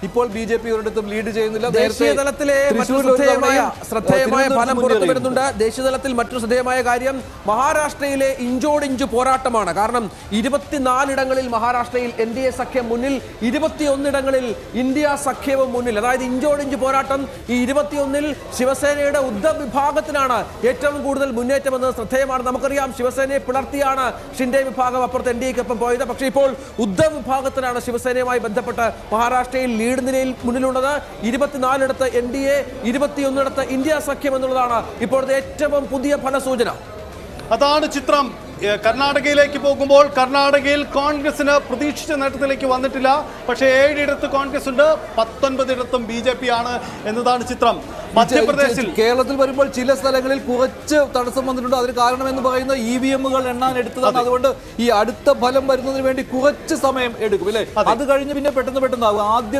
ഇപ്പോൾ BJP ഒരിടത്തും lead ചെയ്യുന്നില്ല. ദേശീയ തലത്തിലെ ശ്രദ്ധേയമായ ഫലം പുറത്തു വരുന്നുണ്ട്. ദേശീയ തലത്തിൽ മറ്റൊരു ശ്രദ്ധേയമായ കാര്യം മഹാരാഷ്ട്രയിലെ ഇഞ്ചോടിഞ്ച് പോരാട്ടമാണ്. കാരണം 24 ഇടങ്ങളിൽ മഹാരാഷ്ട്രയിൽ NDA സഖ്യം മുന്നിൽ, 21 ഇടങ്ങളിൽ ഇന്ത്യ സഖ്യവും മുന്നിൽ. അതായത് ഇഞ്ചോടിഞ്ച് പോരാട്ടം. ഈ 21-ൽ ശിവസേനയുടെ ഉദ്ധവ് വിഭാഗത്തിനാണ് ഏറ്റവും കൂടുതൽ മുന്നേറ്റമെന്ന് ശ്രദ്ധേയമാണ്. നമുക്കറിയാം ശിവസേനയെ പിളർത്തിയാണ് ഷിൻഡെ വിഭാഗം അപ്പുറത്ത് NDAക്കൊപ്പം പോയത്. പക്ഷേ ഇപ്പോൾ ഉദ്ധവ് വിഭാഗത്തിനാണ് ശിവസേനയുമായി ബന്ധപ്പെട്ട് മഹാരാഷ്ട്രയിൽ ലീഡ് നിലയിൽ മുന്നിലുള്ളത്. 24 NDA, 21 ഇന്ത്യ സഖ്യം എന്നുള്ളതാണ് ഇപ്പോഴത്തെ ഏറ്റവും പുതിയ ഫലസൂചന. അതാണ് ചിത്രം. കർണാടകയിലേക്ക് പോകുമ്പോൾ കർണാടകയിൽ കോൺഗ്രസിന് പ്രതീക്ഷിച്ച നേട്ടത്തിലേക്ക് വന്നിട്ടില്ല. പക്ഷേ 7 ഇടത്ത് കോൺഗ്രസ് ഉണ്ട്, 19 ഇടത്തും BJP ആണ് എന്നതാണ് ചിത്രം. മധ്യപ്രദേശിൽ കേരളത്തിൽ വരുമ്പോൾ ചില സ്ഥലങ്ങളിൽ കുറച്ച് തടസ്സം വന്നിട്ടുണ്ട്. അതിന് കാരണം എന്ന് പറയുന്നത് EVM-കൾ എണ്ണാൻ എടുത്തതാണ്. അതുകൊണ്ട് ഈ അടുത്ത ഫലം വരുന്നതിന് വേണ്ടി കുറച്ച് സമയം എടുക്കും അല്ലേ? അത് കഴിഞ്ഞ് പിന്നെ പെട്ടെന്ന് ആദ്യത്തെ